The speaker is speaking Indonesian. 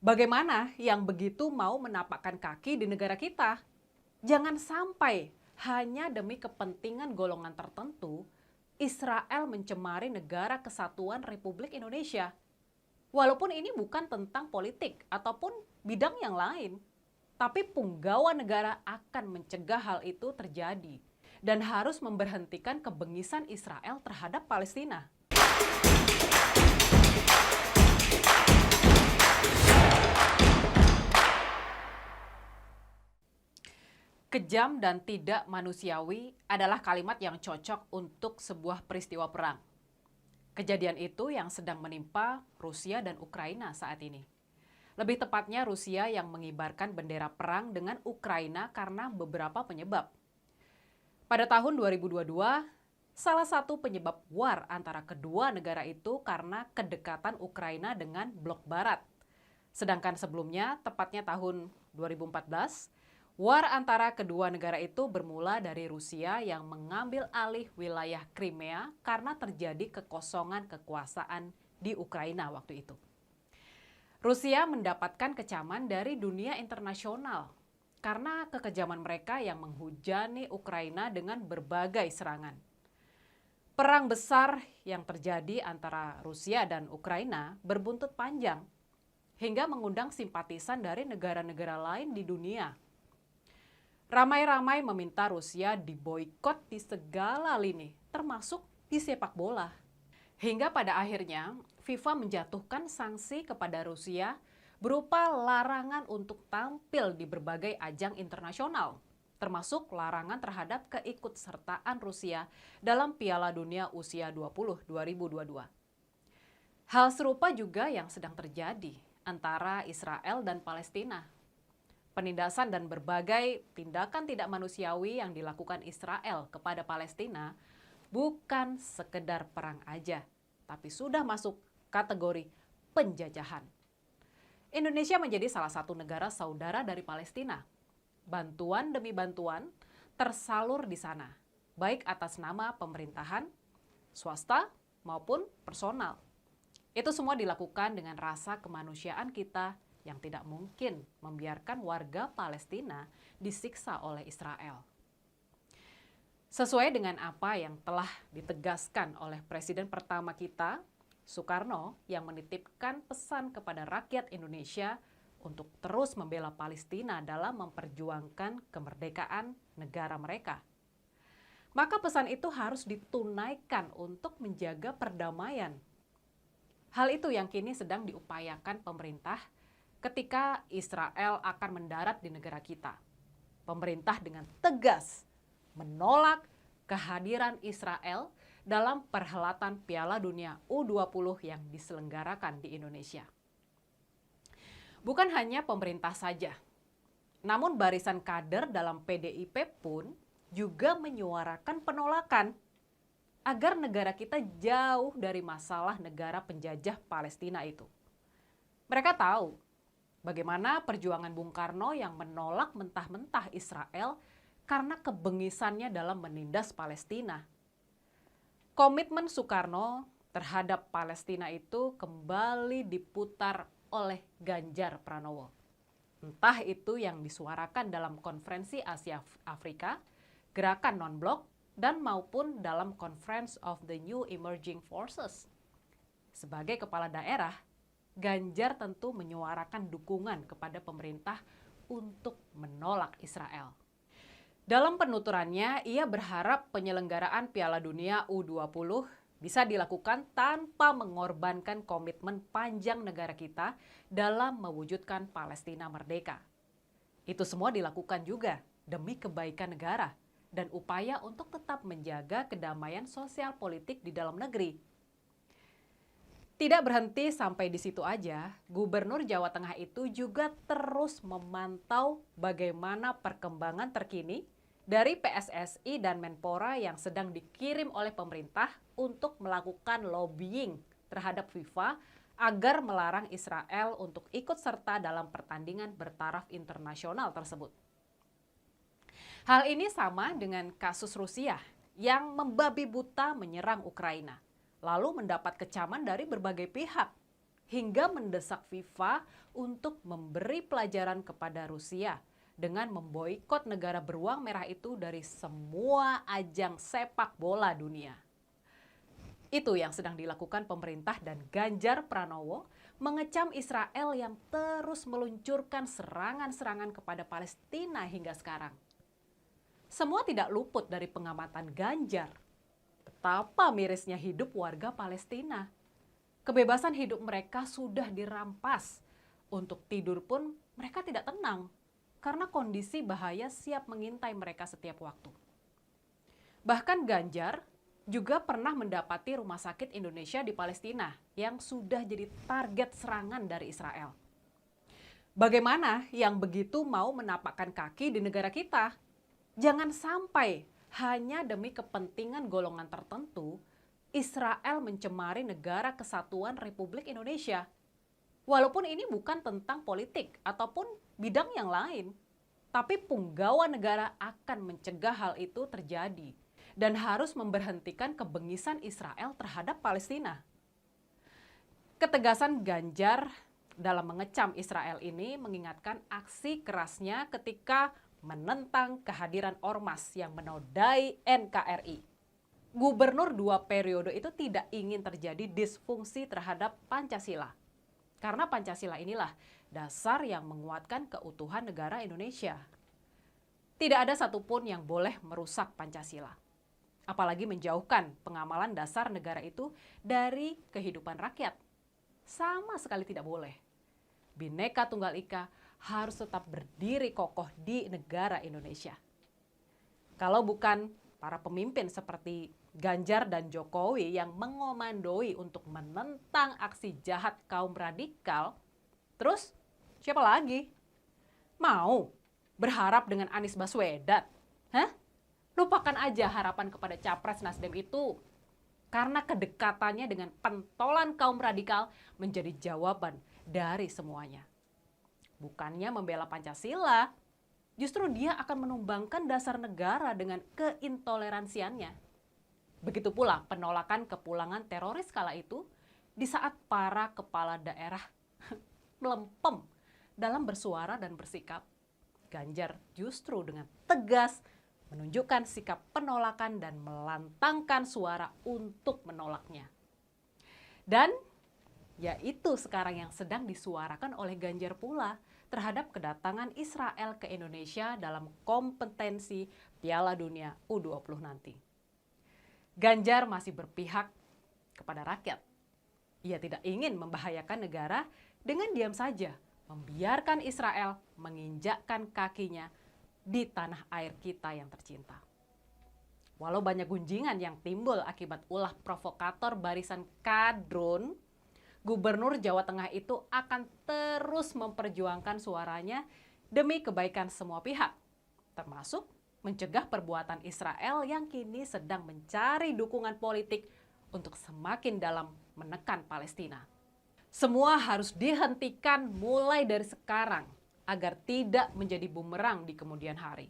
Bagaimana yang begitu mau menapakkan kaki di negara kita? Jangan sampai hanya demi kepentingan golongan tertentu, Israel mencemari negara kesatuan Republik Indonesia. Walaupun ini bukan tentang politik ataupun bidang yang lain, tapi punggawa negara akan mencegah hal itu terjadi dan harus memberhentikan kebengisan Israel terhadap Palestina. Kejam dan tidak manusiawi adalah kalimat yang cocok untuk sebuah peristiwa perang. Kejadian itu yang sedang menimpa Rusia dan Ukraina saat ini. Lebih tepatnya Rusia yang mengibarkan bendera perang dengan Ukraina karena beberapa penyebab. Pada tahun 2022, salah satu penyebab war antara kedua negara itu karena kedekatan Ukraina dengan blok barat. Sedangkan sebelumnya, tepatnya tahun 2014, war antara kedua negara itu bermula dari Rusia yang mengambil alih wilayah Crimea karena terjadi kekosongan kekuasaan di Ukraina waktu itu. Rusia mendapatkan kecaman dari dunia internasional karena kekejaman mereka yang menghujani Ukraina dengan berbagai serangan. Perang besar yang terjadi antara Rusia dan Ukraina berbuntut panjang hingga mengundang simpatisan dari negara-negara lain di dunia. Ramai-ramai meminta Rusia diboikot di segala lini, termasuk di sepak bola. Hingga pada akhirnya, FIFA menjatuhkan sanksi kepada Rusia berupa larangan untuk tampil di berbagai ajang internasional, termasuk larangan terhadap keikutsertaan Rusia dalam Piala Dunia Usia 20 2022. Hal serupa juga yang sedang terjadi antara Israel dan Palestina. Penindasan dan berbagai tindakan tidak manusiawi yang dilakukan Israel kepada Palestina bukan sekedar perang aja, tapi sudah masuk kategori penjajahan. Indonesia menjadi salah satu negara saudara dari Palestina. Bantuan demi bantuan tersalur di sana, baik atas nama pemerintahan, swasta, maupun personal. Itu semua dilakukan dengan rasa kemanusiaan kita yang tidak mungkin membiarkan warga Palestina disiksa oleh Israel. Sesuai dengan apa yang telah ditegaskan oleh Presiden pertama kita, Soekarno, yang menitipkan pesan kepada rakyat Indonesia untuk terus membela Palestina dalam memperjuangkan kemerdekaan negara mereka. Maka pesan itu harus ditunaikan untuk menjaga perdamaian. Hal itu yang kini sedang diupayakan pemerintah ketika Israel akan mendarat di negara kita. Pemerintah dengan tegas menolak kehadiran Israel dalam perhelatan Piala Dunia U20 yang diselenggarakan di Indonesia. Bukan hanya pemerintah saja, namun barisan kader dalam PDIP pun juga menyuarakan penolakan agar negara kita jauh dari masalah negara penjajah Palestina itu. Mereka tahu bagaimana perjuangan Bung Karno yang menolak mentah-mentah Israel karena kebengisannya dalam menindas Palestina. Komitmen Soekarno terhadap Palestina itu kembali diputar oleh Ganjar Pranowo. Entah itu yang disuarakan dalam Konferensi Asia Afrika, Gerakan Non-Blok, dan maupun dalam Conference of the New Emerging Forces. Sebagai kepala daerah, Ganjar tentu menyuarakan dukungan kepada pemerintah untuk menolak Israel. Dalam penuturannya, ia berharap penyelenggaraan Piala Dunia U20 bisa dilakukan tanpa mengorbankan komitmen panjang negara kita dalam mewujudkan Palestina merdeka. Itu semua dilakukan juga demi kebaikan negara dan upaya untuk tetap menjaga kedamaian sosial politik di dalam negeri. Tidak berhenti sampai di situ aja, Gubernur Jawa Tengah itu juga terus memantau bagaimana perkembangan terkini dari PSSI dan Menpora yang sedang dikirim oleh pemerintah untuk melakukan lobbying terhadap FIFA agar melarang Israel untuk ikut serta dalam pertandingan bertaraf internasional tersebut. Hal ini sama dengan kasus Rusia yang membabi buta menyerang Ukraina, lalu mendapat kecaman dari berbagai pihak. hingga mendesak FIFA untuk memberi pelajaran kepada Rusia dengan memboikot negara beruang merah itu dari semua ajang sepak bola dunia. Itu yang sedang dilakukan pemerintah dan Ganjar Pranowo mengecam Israel yang terus meluncurkan serangan-serangan kepada Palestina hingga sekarang. Semua tidak luput dari pengamatan Ganjar. Betapa mirisnya hidup warga Palestina. Kebebasan hidup mereka sudah dirampas. Untuk tidur pun mereka tidak tenang karena kondisi bahaya siap mengintai mereka setiap waktu. Bahkan Ganjar juga pernah mendapati rumah sakit Indonesia di Palestina yang sudah jadi target serangan dari Israel. Bagaimana yang begitu mau menapakkan kaki di negara kita? Jangan sampai hanya demi kepentingan golongan tertentu, Israel mencemari negara kesatuan Republik Indonesia. Walaupun ini bukan tentang politik ataupun bidang yang lain, tapi punggawa negara akan mencegah hal itu terjadi dan harus memberhentikan kebengisan Israel terhadap Palestina. Ketegasan Ganjar dalam mengecam Israel ini mengingatkan aksi kerasnya ketika menentang kehadiran ormas yang menodai NKRI. Gubernur 2 periode itu tidak ingin terjadi disfungsi terhadap Pancasila. Karena Pancasila inilah dasar yang menguatkan keutuhan negara Indonesia. Tidak ada satupun yang boleh merusak Pancasila. Apalagi menjauhkan pengamalan dasar negara itu dari kehidupan rakyat. Sama sekali tidak boleh. Bhinneka Tunggal Ika harus tetap berdiri kokoh di negara Indonesia. Kalau bukan para pemimpin seperti Ganjar dan Jokowi yang mengomandoi untuk menentang aksi jahat kaum radikal, terus siapa lagi? Mau berharap dengan Anies Baswedan? Hah? Lupakan aja harapan kepada Capres Nasdem itu. Karena kedekatannya dengan pentolan kaum radikal menjadi jawaban dari semuanya. Bukannya membela Pancasila, justru dia akan menumbangkan dasar negara dengan keintoleransiannya. Begitu pula penolakan kepulangan teroris kala itu di saat para kepala daerah melempem dalam bersuara dan bersikap. Ganjar justru dengan tegas menunjukkan sikap penolakan dan melantangkan suara untuk menolaknya. Dan yaitu sekarang yang sedang disuarakan oleh Ganjar pula terhadap kedatangan Israel ke Indonesia dalam kompetensi Piala Dunia U20 nanti. Ganjar masih berpihak kepada rakyat. Ia tidak ingin membahayakan negara dengan diam saja membiarkan Israel menginjakkan kakinya di tanah air kita yang tercinta. Walau banyak gunjingan yang timbul akibat ulah provokator barisan kadrun, Gubernur Jawa Tengah itu akan terus memperjuangkan suaranya demi kebaikan semua pihak, termasuk mencegah perbuatan Israel yang kini sedang mencari dukungan politik untuk semakin dalam menekan Palestina. Semua harus dihentikan mulai dari sekarang agar tidak menjadi bumerang di kemudian hari.